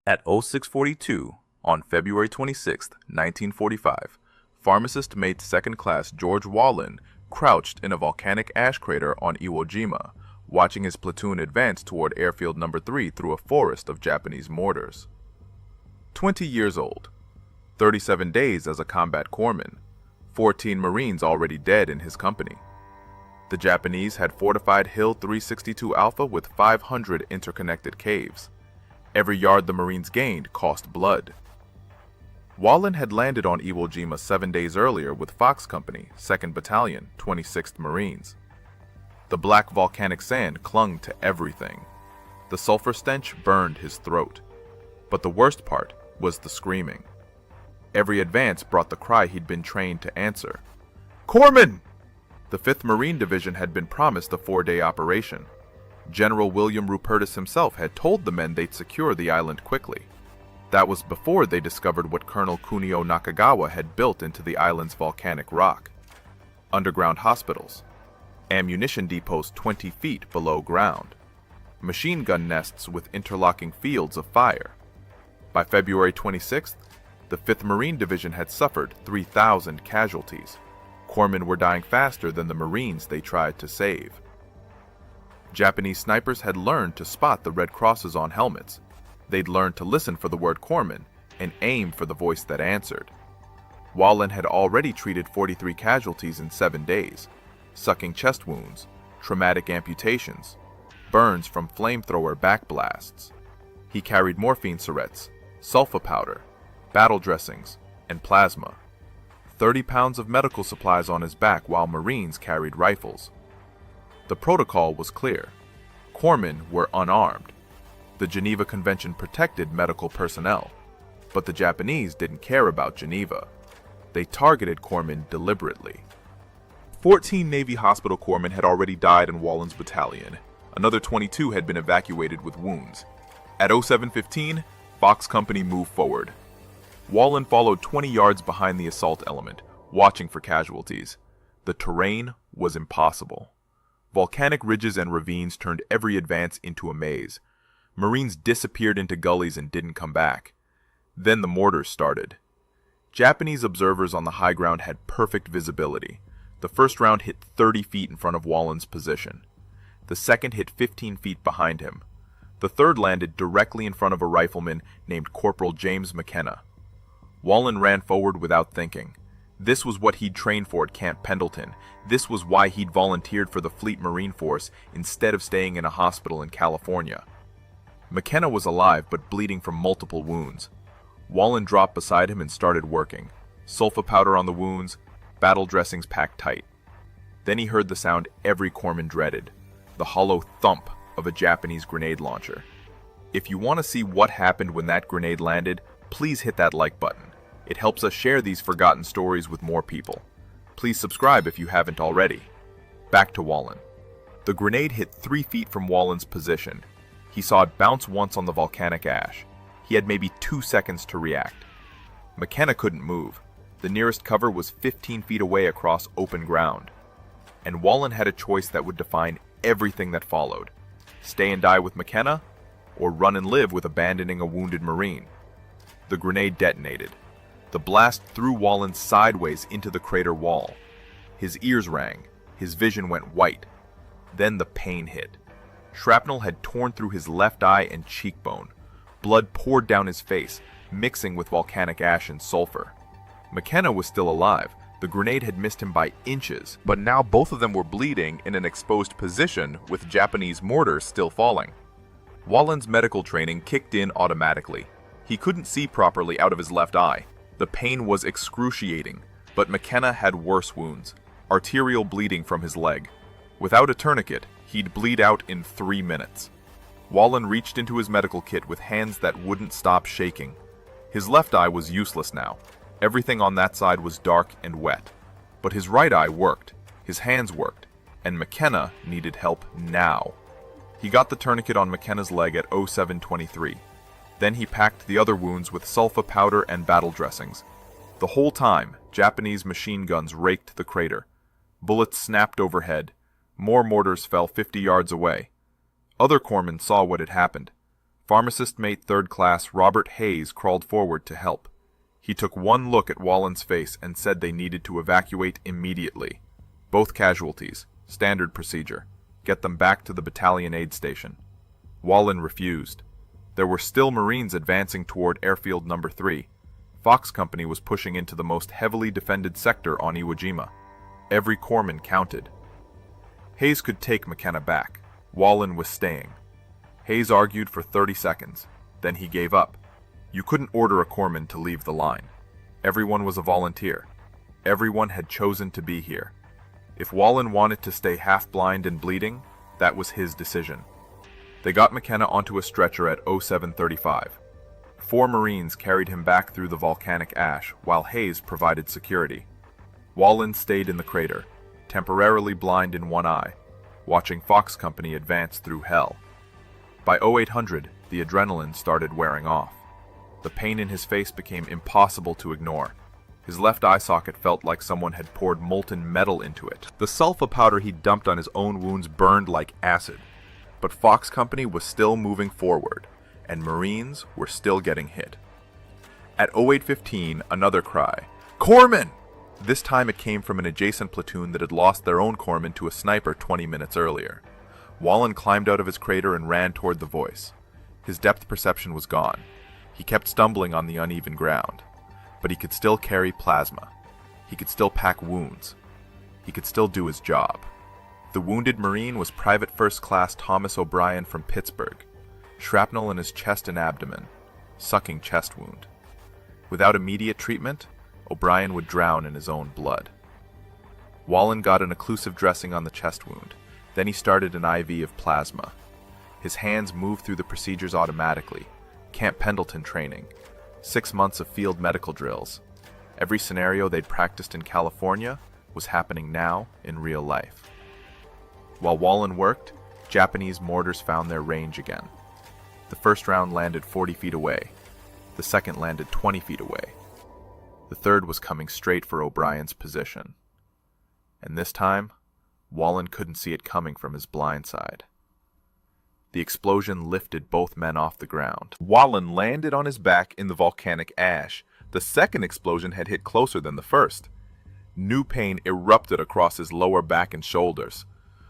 At 0642, on February 26, 1945, pharmacist mate second class George Wallin crouched in a volcanic ash crater on Iwo Jima, watching his platoon advance toward Airfield No. 3 through a forest of Japanese mortars. 20 years old, 37 days as a combat corpsman, 14 Marines already dead in his company. The Japanese had fortified Hill 362 Alpha with 500 interconnected caves. Every yard the Marines gained cost blood. Wallin had landed on Iwo Jima 7 days earlier with Fox Company, 2nd Battalion, 26th Marines. The black volcanic sand clung to everything. The sulfur stench burned his throat. But the worst part was the screaming. Every advance brought the cry he'd been trained to answer. "Corpsman!" The 5th Marine Division had been promised a 4-day operation. General William Rupertus himself had told the men they'd secure the island quickly. That was before they discovered what Colonel Kunio Nakagawa had built into the island's volcanic rock. Underground hospitals, ammunition depots 20 feet below ground, machine gun nests with interlocking fields of fire. By February 26th, the 5th Marine Division had suffered 3,000 casualties. Corpsmen were dying faster than the Marines they tried to save. Japanese snipers had learned to spot the red crosses on helmets. They'd learned to listen for the word corpsman and aim for the voice that answered. Wallin had already treated 43 casualties in 7 days, sucking chest wounds, traumatic amputations, burns from flamethrower backblasts. He carried morphine syrettes, sulfa powder, battle dressings, and plasma. 30 pounds of medical supplies on his back while Marines carried rifles. The protocol was clear. Corpsmen were unarmed. The Geneva Convention protected medical personnel, but the Japanese didn't care about Geneva. They targeted corpsmen deliberately. 14 Navy hospital corpsmen had already died in Wallin's battalion. Another 22 had been evacuated with wounds. At 0715, Fox Company moved forward. Wallin followed 20 yards behind the assault element, watching for casualties. The terrain was impossible. Volcanic ridges and ravines turned every advance into a maze. Marines disappeared into gullies and didn't come back. Then the mortars started. Japanese observers on the high ground had perfect visibility. The first round hit 30 feet in front of Wallin's position. The second hit 15 feet behind him. The third landed directly in front of a rifleman named Corporal James McKenna. Wallin ran forward without thinking. This was what he'd trained for at Camp Pendleton. This was why he'd volunteered for the Fleet Marine Force instead of staying in a hospital in California. McKenna was alive but bleeding from multiple wounds. Wallin dropped beside him and started working. Sulfa powder on the wounds, battle dressings packed tight. Then he heard the sound every corpsman dreaded, the hollow thump of a Japanese grenade launcher. If you want to see what happened when that grenade landed, please hit that like button. It helps us share these forgotten stories with more people. Please subscribe if you haven't already. Back to Wallin. The grenade hit 3 feet from Wallin's position. He saw it bounce once on the volcanic ash. He had maybe 2 seconds to react. McKenna couldn't move. The nearest cover was 15 feet away across open ground. And Wallin had a choice that would define everything that followed. Stay and die with McKenna, or run and live with abandoning a wounded Marine. The grenade detonated. The blast threw Wallin sideways into the crater wall. His ears rang. His vision went white. Then the pain hit. Shrapnel had torn through his left eye and cheekbone. Blood poured down his face, mixing with volcanic ash and sulfur. McKenna was still alive. The grenade had missed him by inches, but now both of them were bleeding in an exposed position with Japanese mortars still falling. Wallin's medical training kicked in automatically. He couldn't see properly out of his left eye. The pain was excruciating, but McKenna had worse wounds, arterial bleeding from his leg. Without a tourniquet, he'd bleed out in 3 minutes. Wallin reached into his medical kit with hands that wouldn't stop shaking. His left eye was useless now. Everything on that side was dark and wet. But his right eye worked, his hands worked, and McKenna needed help now. He got the tourniquet on McKenna's leg at 0723. Then he packed the other wounds with sulfa powder and battle dressings. The whole time, Japanese machine guns raked the crater. Bullets snapped overhead. More mortars fell 50 yards away. Other corpsmen saw what had happened. Pharmacist Mate 3rd Class Robert Hayes crawled forward to help. He took one look at Wallen's face and said they needed to evacuate immediately. Both casualties. Standard procedure. Get them back to the battalion aid station. Wallen refused. There were still Marines advancing toward Airfield No. 3. Fox Company was pushing into the most heavily defended sector on Iwo Jima. Every corpsman counted. Hayes could take McKenna back. Wallen was staying. Hayes argued for 30 seconds. Then he gave up. You couldn't order a corpsman to leave the line. Everyone was a volunteer. Everyone had chosen to be here. If Wallen wanted to stay half-blind and bleeding, that was his decision. They got McKenna onto a stretcher at 0735. 4 Marines carried him back through the volcanic ash, while Hayes provided security. Wallen stayed in the crater, temporarily blind in one eye, watching Fox Company advance through hell. By 0800, the adrenaline started wearing off. The pain in his face became impossible to ignore. His left eye socket felt like someone had poured molten metal into it. The sulfa powder he dumped on his own wounds burned like acid. But Fox Company was still moving forward, and Marines were still getting hit. At 0815, another cry, "Corpsman!" This time it came from an adjacent platoon that had lost their own corpsman to a sniper 20 minutes earlier. Wallen climbed out of his crater and ran toward the voice. His depth perception was gone. He kept stumbling on the uneven ground. But he could still carry plasma. He could still pack wounds. He could still do his job. The wounded Marine was Private First Class Thomas O'Brien from Pittsburgh. Shrapnel in his chest and abdomen. Sucking chest wound. Without immediate treatment, O'Brien would drown in his own blood. Wallen got an occlusive dressing on the chest wound. Then he started an IV of plasma. His hands moved through the procedures automatically. Camp Pendleton training. 6 months of field medical drills. Every scenario they'd practiced in California was happening now in real life. While Wallen worked, Japanese mortars found their range again. The first round landed 40 feet away. The second landed 20 feet away. The third was coming straight for O'Brien's position. And this time, Wallen couldn't see it coming from his blind side. The explosion lifted both men off the ground. Wallen landed on his back in the volcanic ash. The second explosion had hit closer than the first. New pain erupted across his lower back and shoulders.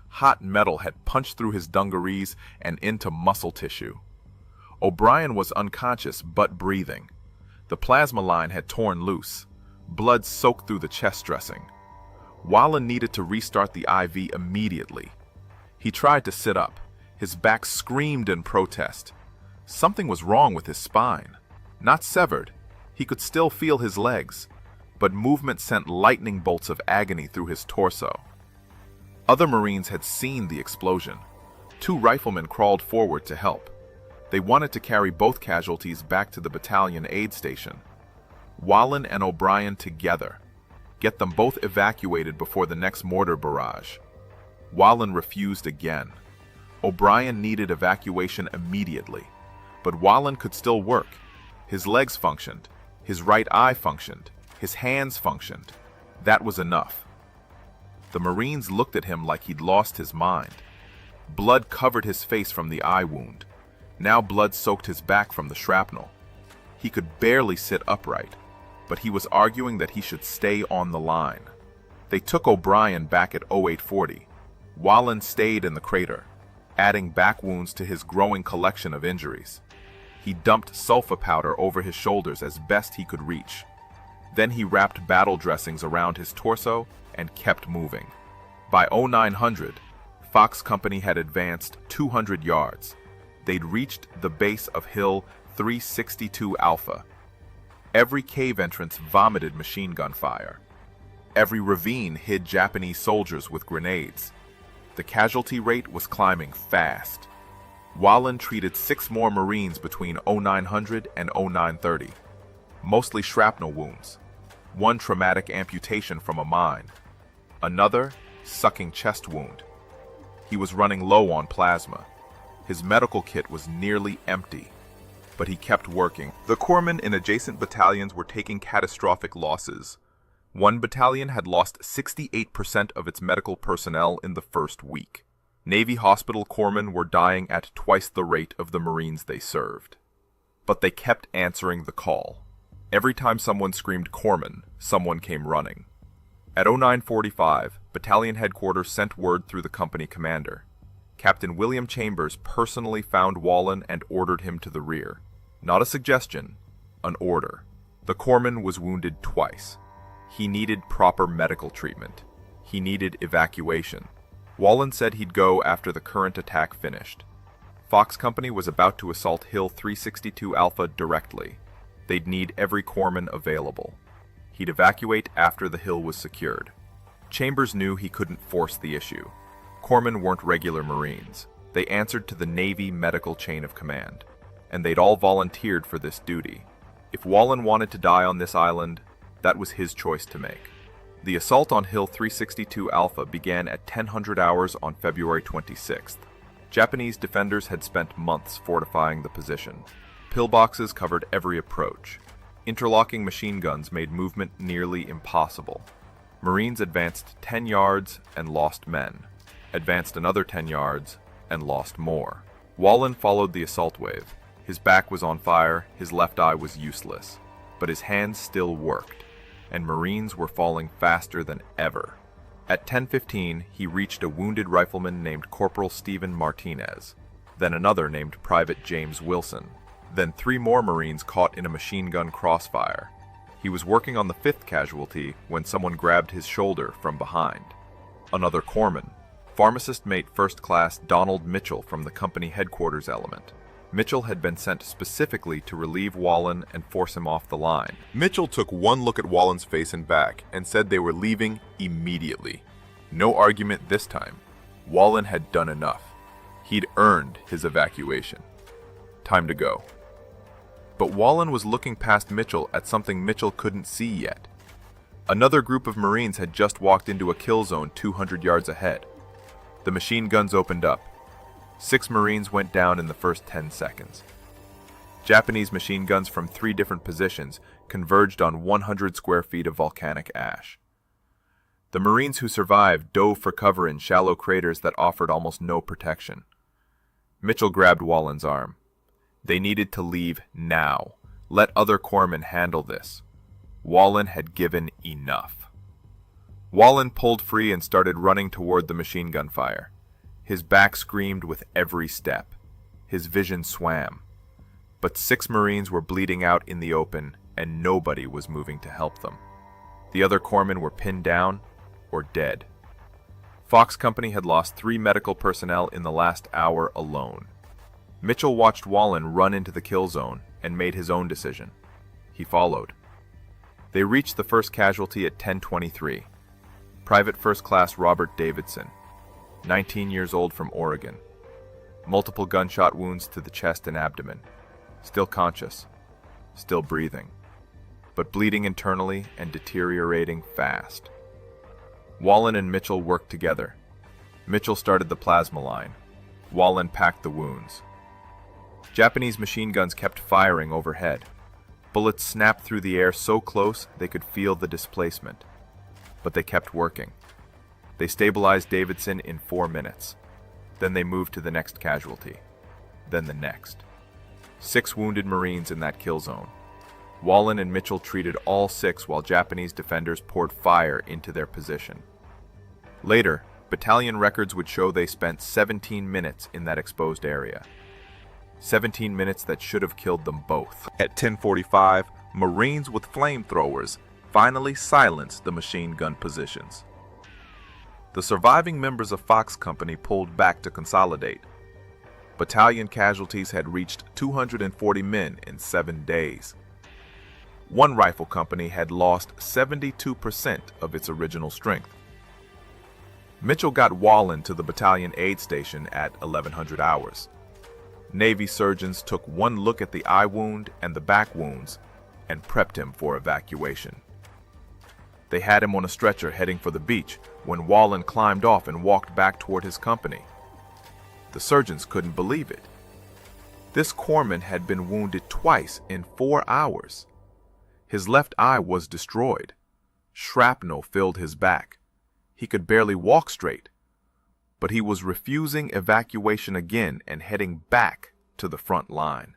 Hot metal had punched through his dungarees and into muscle tissue. O'Brien was unconscious but breathing. The plasma line had torn loose. Blood soaked through the chest dressing. Wallen needed to restart the IV immediately. He tried to sit up. His back screamed in protest. Something was wrong with his spine. Not severed. He could still feel his legs, but movement sent lightning bolts of agony through his torso. Other Marines had seen the explosion. 2 riflemen crawled forward to help. They wanted to carry both casualties back to the battalion aid station. Wallen and O'Brien together. Get them both evacuated before the next mortar barrage. Wallen refused again. O'Brien needed evacuation immediately, but Wallen could still work. His legs functioned, his right eye functioned, his hands functioned. That was enough. The Marines looked at him like he'd lost his mind. Blood covered his face from the eye wound. Now blood soaked his back from the shrapnel. He could barely sit upright, but he was arguing that he should stay on the line. They took O'Brien back at 0840. Wallen stayed in the crater, adding back wounds to his growing collection of injuries. He dumped sulfa powder over his shoulders as best he could reach. Then he wrapped battle dressings around his torso and kept moving. By 0900, Fox Company had advanced 200 yards. They'd reached the base of Hill 362 Alpha. Every cave entrance vomited machine gun fire. Every ravine hid Japanese soldiers with grenades. The casualty rate was climbing fast. Wallen treated 6 more Marines between 0900 and 0930. Mostly shrapnel wounds. 1 traumatic amputation from a mine. Another sucking chest wound. He was running low on plasma. His medical kit was nearly empty, but he kept working. The corpsmen in adjacent battalions were taking catastrophic losses. One battalion had lost 68% of its medical personnel in the first week. Navy hospital corpsmen were dying at twice the rate of the Marines they served. But they kept answering the call. Every time someone screamed corpsman, someone came running. At 09:45, battalion headquarters sent word through the company commander. Captain William Chambers personally found Wallen and ordered him to the rear. Not a suggestion, an order. The corpsman was wounded twice. He needed proper medical treatment. He needed evacuation. Wallen said he'd go after the current attack finished. Fox Company was about to assault Hill 362 Alpha directly. They'd need every corpsman available. He'd evacuate after the hill was secured. Chambers knew he couldn't force the issue. Corpsmen weren't regular Marines. They answered to the Navy medical chain of command, and they'd all volunteered for this duty. If Wallen wanted to die on this island, that was his choice to make. The assault on Hill 362 Alpha began at 1000 hours on February 26th. Japanese defenders had spent months fortifying the position. Pillboxes covered every approach. Interlocking machine guns made movement nearly impossible. Marines advanced 10 yards and lost men, advanced another 10 yards and lost more. Wallen followed the assault wave. His back was on fire, his left eye was useless, but his hands still worked, and Marines were falling faster than ever. At 10:15, he reached a wounded rifleman named Corporal Stephen Martinez, then another named Private James Wilson, then 3 more Marines caught in a machine gun crossfire. He was working on the 5th casualty when someone grabbed his shoulder from behind. Another corpsman, pharmacist mate First Class Donald Mitchell from the company headquarters element. Mitchell had been sent specifically to relieve Wallen and force him off the line. Mitchell took one look at Wallen's face and back and said they were leaving immediately. No argument this time. Wallen had done enough. He'd earned his evacuation. Time to go. But Wallen was looking past Mitchell at something Mitchell couldn't see yet. Another group of Marines had just walked into a kill zone 200 yards ahead. The machine guns opened up. 6 Marines went down in the first 10 seconds. Japanese machine guns from 3 different positions converged on 100 square feet of volcanic ash. The Marines who survived dove for cover in shallow craters that offered almost no protection. Mitchell grabbed Wallen's arm. They needed to leave now. Let other corpsmen handle this. Wallen had given enough. Wallen pulled free and started running toward the machine gun fire. His back screamed with every step. His vision swam. But 6 Marines were bleeding out in the open, and nobody was moving to help them. The other corpsmen were pinned down or dead. Fox Company had lost 3 medical personnel in the last hour alone. Mitchell watched Wallen run into the kill zone and made his own decision. He followed. They reached the first casualty at 10:23. Private First Class Robert Davidson, 19 years old, from Oregon. Multiple gunshot wounds to the chest and abdomen. Still conscious. Still breathing. But bleeding internally and deteriorating fast. Wallen and Mitchell worked together. Mitchell started the plasma line. Wallen packed the wounds. Japanese machine guns kept firing overhead. Bullets snapped through the air so close they could feel the displacement. But they kept working. They stabilized Davidson in 4 minutes. Then they moved to the next casualty. Then the next. 6 wounded Marines in that kill zone. Wallen and Mitchell treated all 6 while Japanese defenders poured fire into their position. Later, battalion records would show they spent 17 minutes in that exposed area. 17 minutes that should have killed them both. At 10:45, Marines with flamethrowers finally silenced the machine gun positions. The surviving members of Fox Company pulled back to consolidate. Battalion casualties had reached 240 men in 7 days. One rifle company had lost 72% of its original strength. Mitchell got Wallen to the battalion aid station at 1100 hours. Navy surgeons took one look at the eye wound and the back wounds and prepped him for evacuation. They had him on a stretcher heading for the beach when Wallen climbed off and walked back toward his company. The surgeons couldn't believe it. This corpsman had been wounded twice in 4 hours. His left eye was destroyed. Shrapnel filled his back. He could barely walk straight. but he was refusing evacuation again and heading back to the front line.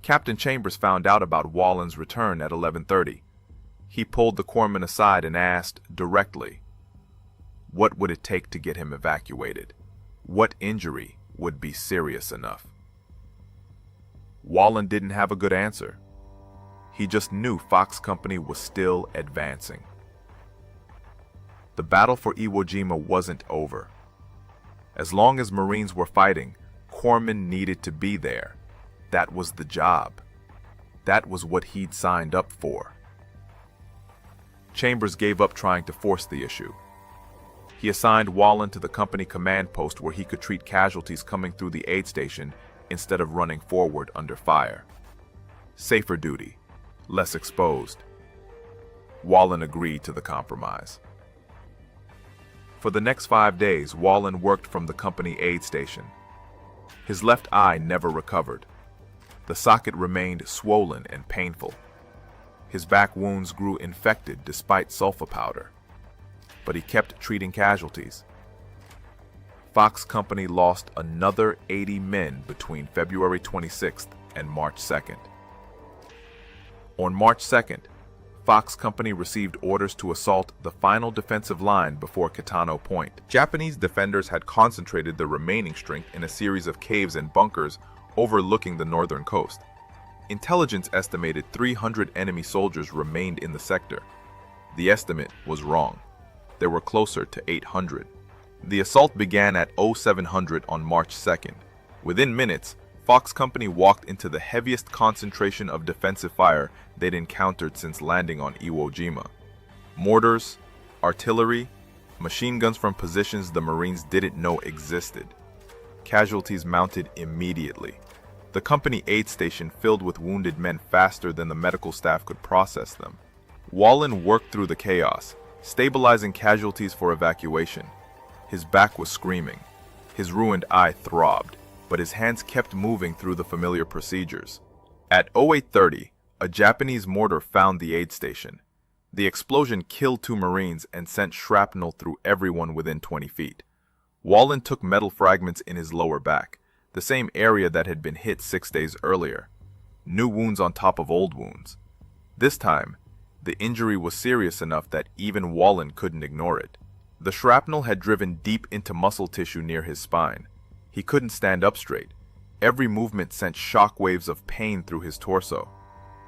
Captain Chambers found out about Wallen's return at 11:30. He pulled the corpsman aside and asked directly, what would it take to get him evacuated? What injury would be serious enough? Wallen didn't have a good answer. He just knew Fox Company was still advancing. The battle for Iwo Jima wasn't over. As long as Marines were fighting, corpsmen needed to be there. That was the job. That was what he'd signed up for. Chambers gave up trying to force the issue. He assigned Wallen to the company command post where he could treat casualties coming through the aid station instead of running forward under fire. Safer duty, less exposed. Wallen agreed to the compromise. For the next 5 days, Wallen worked from the company aid station. His left eye never recovered. The socket remained swollen and painful. His back wounds grew infected despite sulfa powder, but he kept treating casualties. Fox Company lost another 80 men between February 26th and March 2nd. On March 2nd, Fox Company received orders to assault the final defensive line before Kitano Point. Japanese defenders had concentrated their remaining strength in a series of caves and bunkers overlooking the northern coast. Intelligence estimated 300 enemy soldiers remained in the sector. The estimate was wrong. There were closer to 800. The assault began at 0700 on March 2nd. Within minutes, Fox Company walked into the heaviest concentration of defensive fire they'd encountered since landing on Iwo Jima. Mortars, artillery, machine guns from positions the Marines didn't know existed. Casualties mounted immediately. The company aid station filled with wounded men faster than the medical staff could process them. Wallen worked through the chaos, stabilizing casualties for evacuation. His back was screaming. His ruined eye throbbed, but his hands kept moving through the familiar procedures. At 0830, a Japanese mortar found the aid station. The explosion killed 2 Marines and sent shrapnel through everyone within 20 feet. Wallen took metal fragments in his lower back, the same area that had been hit 6 days earlier. New wounds on top of old wounds. This time, the injury was serious enough that even Wallen couldn't ignore it. The shrapnel had driven deep into muscle tissue near his spine. He couldn't stand up straight. Every movement sent shock waves of pain through his torso.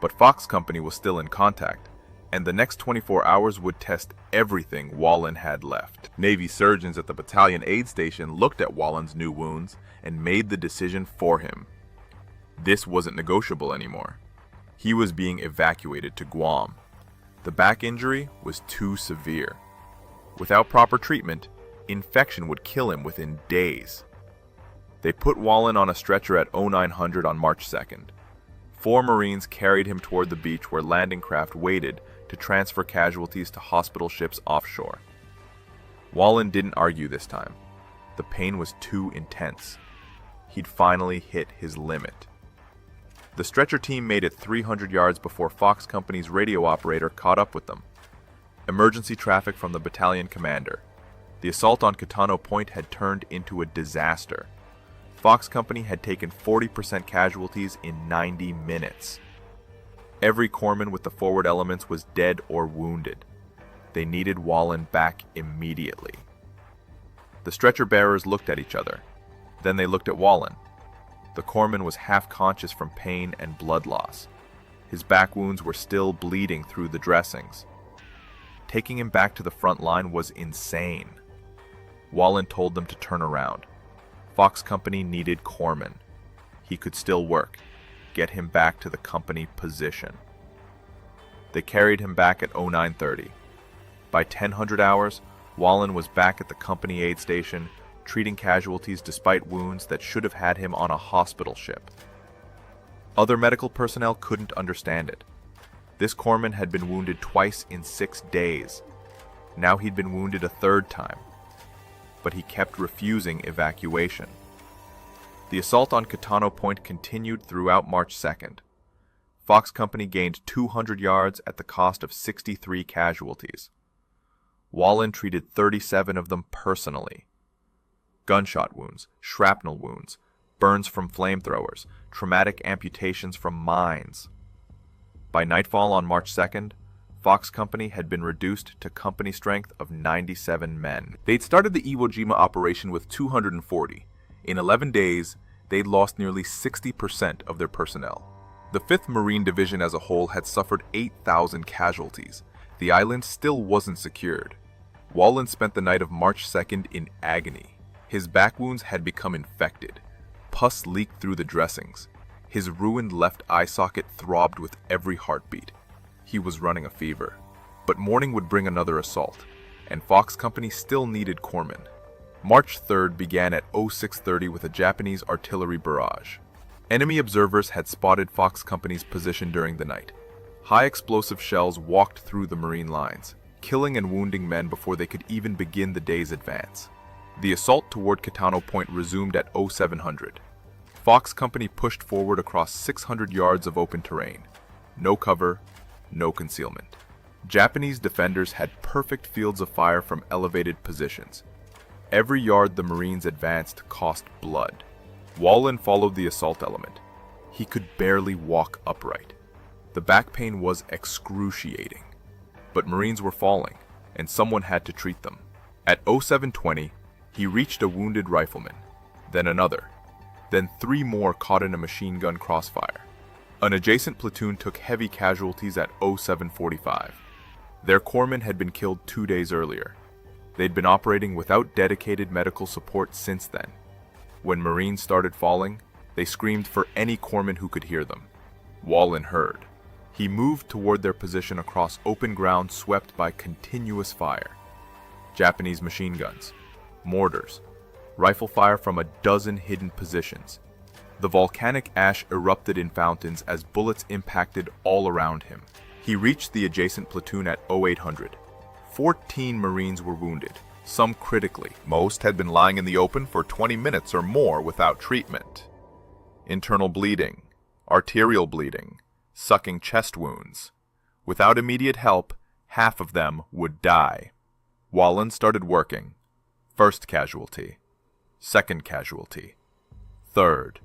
But Fox Company was still in contact, and the next 24 hours would test everything Wallen had left. Navy surgeons at the battalion aid station looked at Wallen's new wounds and made the decision for him. This wasn't negotiable anymore. He was being evacuated to Guam. The back injury was too severe. Without proper treatment, infection would kill him within days. They put Wallen on a stretcher at 0900 on March 2nd. 4 Marines carried him toward the beach where landing craft waited to transfer casualties to hospital ships offshore. Wallen didn't argue this time. The pain was too intense. He'd finally hit his limit. The stretcher team made it 300 yards before Fox Company's radio operator caught up with them. Emergency traffic from the battalion commander. The assault on Kitano Point had turned into a disaster. Fox Company had taken 40% casualties in 90 minutes. Every corpsman with the forward elements was dead or wounded. They needed Wallen back immediately. The stretcher bearers looked at each other. Then they looked at Wallen. The corpsman was half conscious from pain and blood loss. His back wounds were still bleeding through the dressings. Taking him back to the front line was insane. Wallen told them to turn around. Fox Company needed corpsmen. He could still work. Get him back to the company position. They carried him back at 0930. By 1000 hours, Wallen was back at the company aid station, treating casualties despite wounds that should have had him on a hospital ship. Other medical personnel couldn't understand it. This corpsman had been wounded twice in 6 days. Now he'd been wounded a 3rd time. But he kept refusing evacuation. The assault on Kitano Point continued throughout March 2nd. Fox Company gained 200 yards at the cost of 63 casualties. Wallen treated 37 of them personally. gunshot wounds, shrapnel wounds, burns from flamethrowers, traumatic amputations from mines. By nightfall on March 2nd, Fox Company had been reduced to company strength of 97 men. They'd started the Iwo Jima operation with 240. In 11 days, they'd lost nearly 60% of their personnel. The 5th Marine Division as a whole had suffered 8,000 casualties. The island still wasn't secured. Wallen spent the night of March 2nd in agony. His back wounds had become infected. Pus leaked through the dressings. His ruined left eye socket throbbed with every heartbeat. He was running a fever. But morning would bring another assault, and Fox Company still needed corpsmen. March 3rd began at 0630 with a Japanese artillery barrage. Enemy observers had spotted Fox Company's position during the night. High explosive shells walked through the Marine lines, killing and wounding men before they could even begin the day's advance. The assault toward Kitano Point resumed at 0700. Fox Company pushed forward across 600 yards of open terrain. No cover, no concealment. Japanese defenders had perfect fields of fire from elevated positions. Every yard the Marines advanced cost blood. Wallen followed the assault element. He could barely walk upright. The back pain was excruciating. But Marines were falling, and someone had to treat them. At 0720, he reached a wounded rifleman, then another, then 3 more caught in a machine gun crossfire. An adjacent platoon took heavy casualties at 0745. Their corpsman had been killed 2 days earlier. They'd been operating without dedicated medical support since then. When Marines started falling, they screamed for any corpsman who could hear them. Wallen heard. He moved toward their position across open ground swept by continuous fire. Japanese machine guns, mortars, rifle fire from a dozen hidden positions. The volcanic ash erupted in fountains as bullets impacted all around him. He reached the adjacent platoon at 0800. 14 Marines were wounded, some critically. Most had been lying in the open for 20 minutes or more without treatment. Internal bleeding, arterial bleeding, sucking chest wounds. Without immediate help, half of them would die. Wallen started working. First casualty. Second casualty. Third.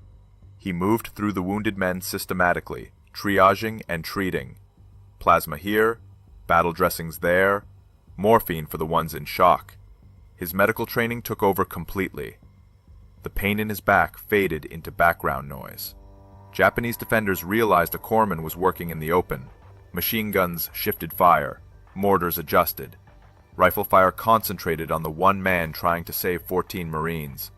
He moved through the wounded men systematically, triaging and treating. Plasma here, battle dressings there, morphine for the ones in shock. His medical training took over completely. The pain in his back faded into background noise. Japanese defenders realized a corpsman was working in the open. Machine guns shifted fire, mortars adjusted. Rifle fire concentrated on the one man trying to save 14 Marines.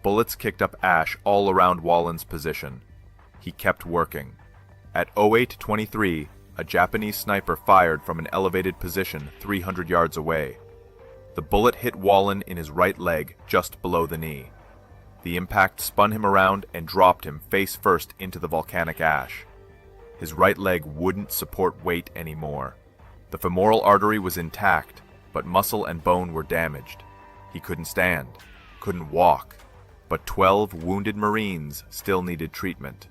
Bullets kicked up ash all around Wallen's position. He kept working. At 0823, a Japanese sniper fired from an elevated position 300 yards away. The bullet hit Wallen in his right leg just below the knee. The impact spun him around and dropped him face first into the volcanic ash. His right leg wouldn't support weight anymore. The femoral artery was intact, but muscle and bone were damaged. He couldn't stand, couldn't walk. But 12 wounded Marines still needed treatment,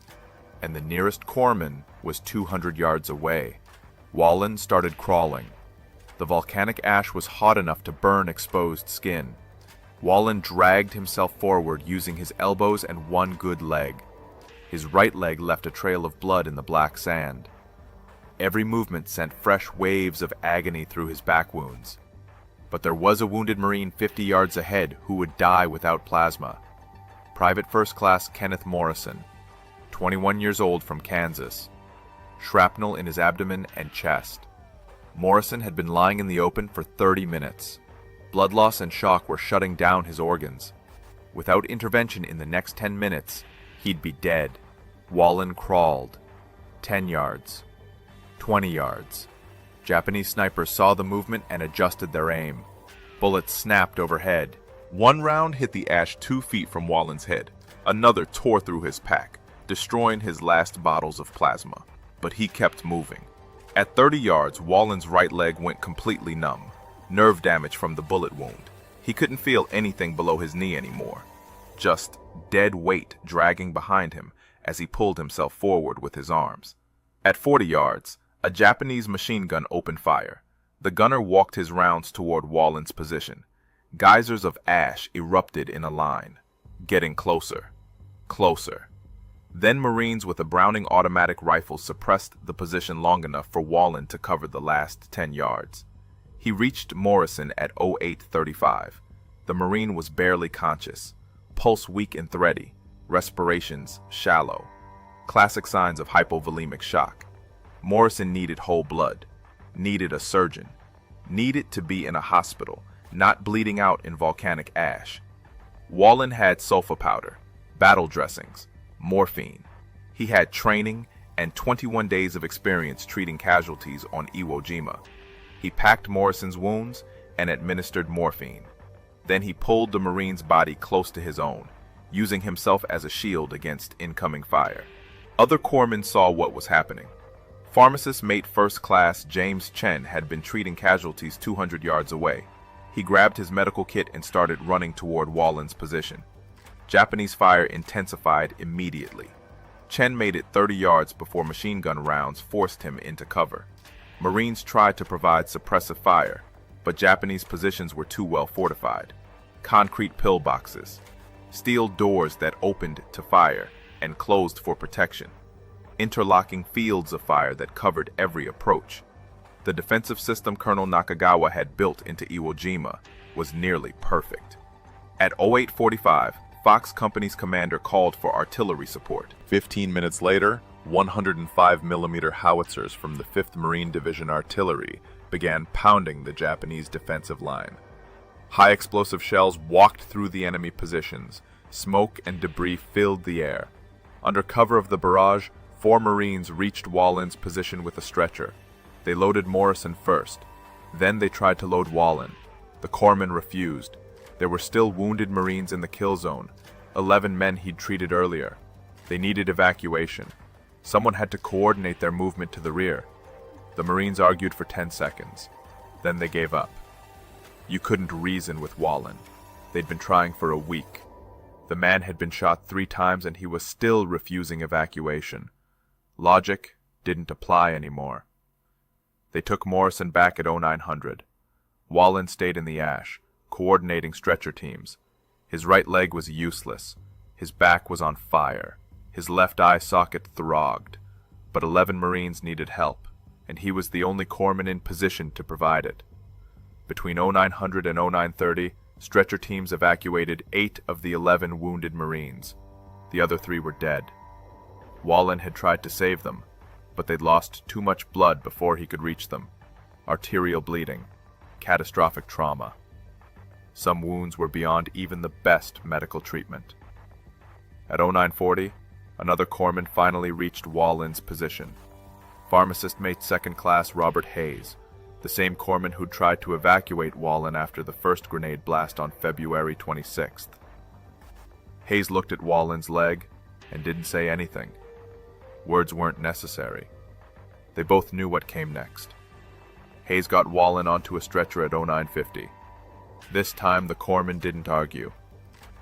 and the nearest corpsman was 200 yards away. Wallen started crawling. The volcanic ash was hot enough to burn exposed skin. Wallen dragged himself forward using his elbows and one good leg. His right leg left a trail of blood in the black sand. Every movement sent fresh waves of agony through his back wounds. But there was a wounded Marine 50 yards ahead who would die without plasma. Private First Class Kenneth Morrison, 21 years old, from Kansas. Shrapnel in his abdomen and chest. Morrison had been lying in the open for 30 minutes. Blood loss and shock were shutting down his organs. Without intervention in the next 10 minutes, he'd be dead. Wallen crawled. 10 yards. 20 yards. Japanese snipers saw the movement and adjusted their aim. Bullets snapped overhead. One round hit the ash 2 feet from Wallen's head. Another tore through his pack, destroying his last bottles of plasma. But he kept moving. At 30 yards, Wallen's right leg went completely numb. Nerve damage from the bullet wound. He couldn't feel anything below his knee anymore. Just dead weight dragging behind him as he pulled himself forward with his arms. At 40 yards, a Japanese machine gun opened fire. The gunner walked his rounds toward Wallen's position. Geysers of ash erupted in a line, getting closer, closer. Then Marines with a Browning automatic rifle suppressed the position long enough for Wallen to cover the last 10 yards. He reached Morrison at 08:35. The Marine was barely conscious, pulse weak and thready, respirations shallow. Classic signs of hypovolemic shock. Morrison needed whole blood, needed a surgeon, needed to be in a hospital, not bleeding out in volcanic ash. Wallen had sulfa powder, battle dressings, morphine. He had training and 21 days of experience treating casualties on Iwo Jima. He packed Morrison's wounds and administered morphine. Then he pulled the Marine's body close to his own, using himself as a shield against incoming fire. Other corpsmen saw what was happening. Pharmacist Mate First Class James Chen had been treating casualties 200 yards away. He grabbed his medical kit and started running toward Wallen's position. Japanese fire intensified immediately. Chen made it 30 yards before machine gun rounds forced him into cover. Marines tried to provide suppressive fire, but Japanese positions were too well fortified. Concrete pillboxes, steel doors that opened to fire and closed for protection, interlocking fields of fire that covered every approach. The defensive system Colonel Nakagawa had built into Iwo Jima was nearly perfect. At 08:45, Fox Company's commander called for artillery support. 15 minutes later, 105mm howitzers from the 5th Marine Division Artillery began pounding the Japanese defensive line. High explosive shells walked through the enemy positions. Smoke and debris filled the air. Under cover of the barrage, 4 Marines reached Wallen's position with a stretcher. They loaded Morrison first. Then they tried to load Wallen. The corpsman refused. There were still wounded Marines in the kill zone, 11 men he'd treated earlier. They needed evacuation. Someone had to coordinate their movement to the rear. The Marines argued for 10 seconds. Then they gave up. You couldn't reason with Wallen. They'd been trying for a week. The man had been shot 3 times and he was still refusing evacuation. Logic didn't apply anymore. They took Morrison back at 0900. Wallen stayed in the ash, coordinating stretcher teams. His right leg was useless. His back was on fire. His left eye socket throbbed. But 11 Marines needed help, and he was the only corpsman in position to provide it. Between 0900 and 0930, stretcher teams evacuated 8 of the 11 wounded Marines. The other 3 were dead. Wallen had tried to save them, but they'd lost too much blood before he could reach them. Arterial bleeding, catastrophic trauma. Some wounds were beyond even the best medical treatment. At 0940, another corpsman finally reached Wallen's position. Pharmacist Mate Second Class Robert Hayes, the same corpsman who'd tried to evacuate Wallen after the first grenade blast on February 26th. Hayes looked at Wallen's leg and didn't say anything. Words weren't necessary. They both knew what came next. Hayes got Wallen onto a stretcher at 0950. This time the corpsman didn't argue.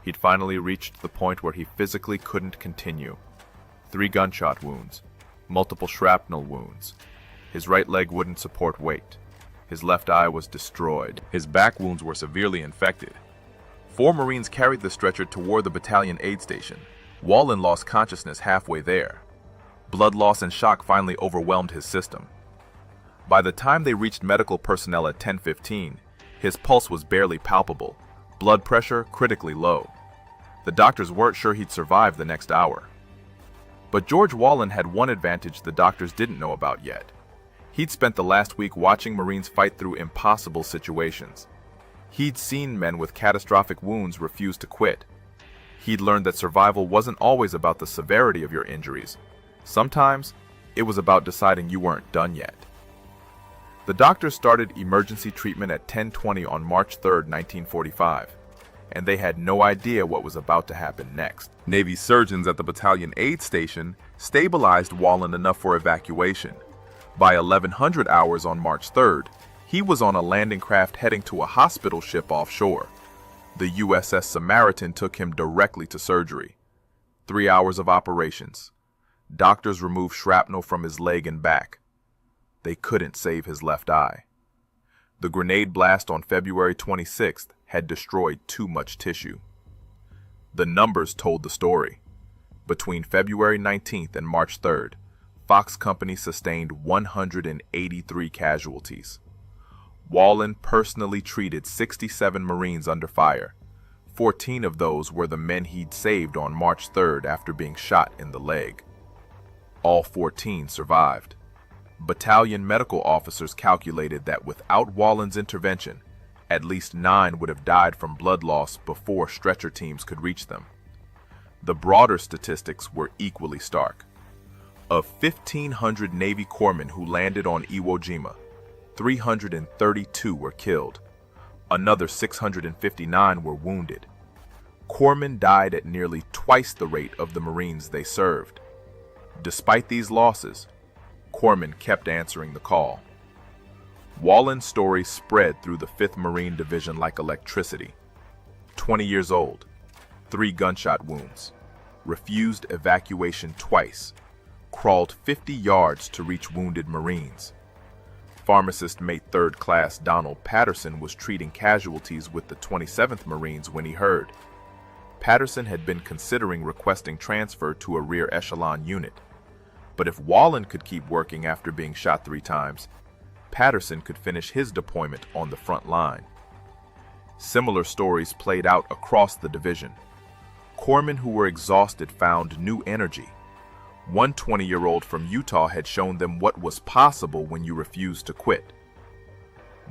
He'd finally reached the point where he physically couldn't continue. 3 gunshot wounds, multiple shrapnel wounds. His right leg wouldn't support weight. His left eye was destroyed. His back wounds were severely infected. 4 Marines carried the stretcher toward the battalion aid station. Wallen lost consciousness halfway there. Blood loss and shock finally overwhelmed his system. By the time they reached medical personnel at 10:15, his pulse was barely palpable, blood pressure critically low. The doctors weren't sure he'd survive the next hour. But George Wallen had one advantage the doctors didn't know about yet. He'd spent the last week watching Marines fight through impossible situations. He'd seen men with catastrophic wounds refuse to quit. He'd learned that survival wasn't always about the severity of your injuries. Sometimes, it was about deciding you weren't done yet. The doctors started emergency treatment at 10:20 on March 3, 1945, and they had no idea what was about to happen next. Navy surgeons at the battalion aid station stabilized Wallen enough for evacuation. By 1100 hours on March 3rd, he was on a landing craft heading to a hospital ship offshore. The USS Samaritan took him directly to surgery. 3 hours of operations. Doctors removed shrapnel from his leg and back. They couldn't save his left eye. The grenade blast on February 26th had destroyed too much tissue. The numbers told the story. Between February 19th and March 3rd, Fox Company sustained 183 casualties. Wallen personally treated 67 Marines under fire. 14 of those were the men he'd saved on March 3rd after being shot in the leg. All 14 survived. Battalion medical officers calculated that without Wallen's intervention, at least 9 would have died from blood loss before stretcher teams could reach them. The broader statistics were equally stark. Of 1,500 Navy corpsmen who landed on Iwo Jima, 332 were killed. Another 659 were wounded. Corpsmen died at nearly twice the rate of the Marines they served. Despite these losses, corpsmen kept answering the call. Wallen's story spread through the 5th Marine Division like electricity. 20 years old, 3 gunshot wounds, refused evacuation twice, crawled 50 yards to reach wounded Marines. Pharmacist Mate 3rd Class Donald Patterson was treating casualties with the 27th Marines when he heard. Patterson had been considering requesting transfer to a rear echelon unit. But if Wallen could keep working after being shot 3 times, Patterson could finish his deployment on the front line. Similar stories played out across the division. Corpsmen who were exhausted found new energy. One 20-year-old from Utah had shown them what was possible when you refused to quit.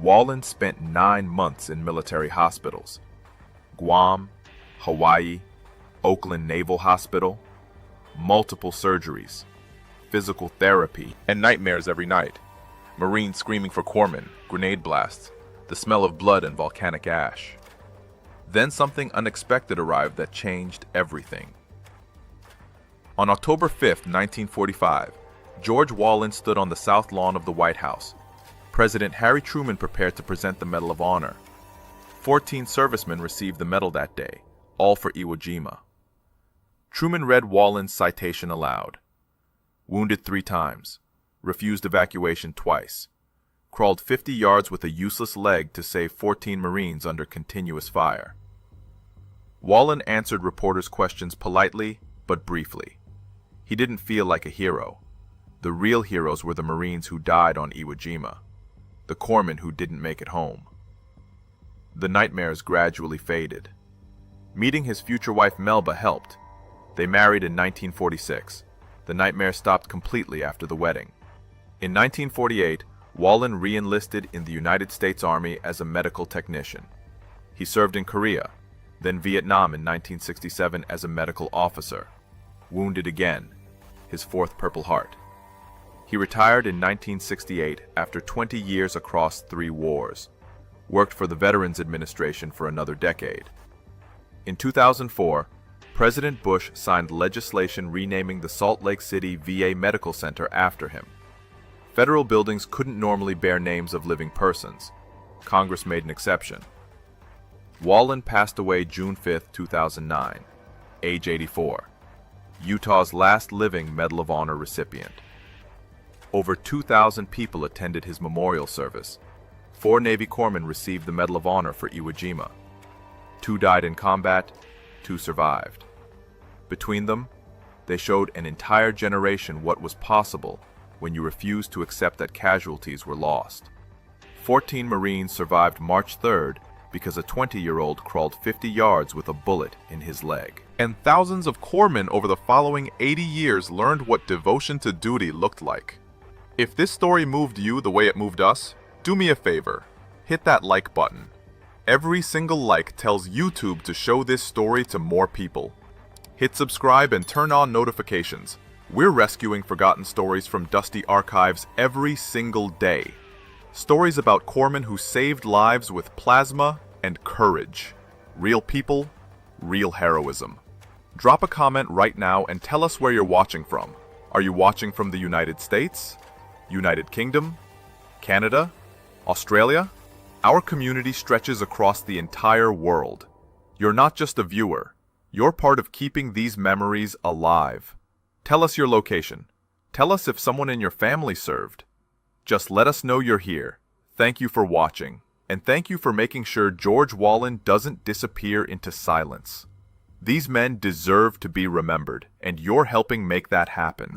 Wallen spent 9 months in military hospitals. Guam, Hawaii, Oakland Naval Hospital, multiple surgeries, physical therapy, and nightmares every night. Marines screaming for corpsmen, grenade blasts, the smell of blood and volcanic ash. Then something unexpected arrived that changed everything. On October 5, 1945, George Wallen stood on the south lawn of the White House. President Harry Truman prepared to present the Medal of Honor. 14 servicemen received the medal that day, all for Iwo Jima. Truman read Wallen's citation aloud. Wounded 3 times, refused evacuation twice, crawled 50 yards with a useless leg to save 14 Marines under continuous fire. Wallen answered reporters' questions politely but briefly. He didn't feel like a hero. The real heroes were the Marines who died on Iwo Jima, the corpsmen who didn't make it home. The nightmares gradually faded. Meeting his future wife Melba helped. They married in 1946. The nightmare stopped completely after the wedding. In 1948, Wallen re-enlisted in the United States Army as a medical technician. He served in Korea, then Vietnam in 1967 as a medical officer. Wounded again, his 4th Purple Heart. He retired in 1968 after 20 years across 3 wars. Worked for the Veterans Administration for another decade. In 2004, President Bush signed legislation renaming the Salt Lake City VA Medical Center after him. Federal buildings couldn't normally bear names of living persons. Congress made an exception. Wallen passed away June 5, 2009, age 84, Utah's last living Medal of Honor recipient. Over 2,000 people attended his memorial service. 4 Navy corpsmen received the Medal of Honor for Iwo Jima. 2 died in combat, 2 survived. Between them, they showed an entire generation what was possible when you refused to accept that casualties were lost. 14 Marines survived March 3rd because a 20-year-old crawled 50 yards with a bullet in his leg. And thousands of corpsmen over the following 80 years learned what devotion to duty looked like. If this story moved you the way it moved us, do me a favor, hit that like button. Every single like tells YouTube to show this story to more people. Hit subscribe and turn on notifications. We're rescuing forgotten stories from dusty archives every single day. Stories about corpsmen who saved lives with plasma and courage. Real people, real heroism. Drop a comment right now and tell us where you're watching from. Are you watching from the United States? United Kingdom? Canada? Australia? Our community stretches across the entire world. You're not just a viewer. You're part of keeping these memories alive. Tell us your location. Tell us if someone in your family served. Just let us know you're here. Thank you for watching, and thank you for making sure George Wallen doesn't disappear into silence. These men deserve to be remembered, and you're helping make that happen.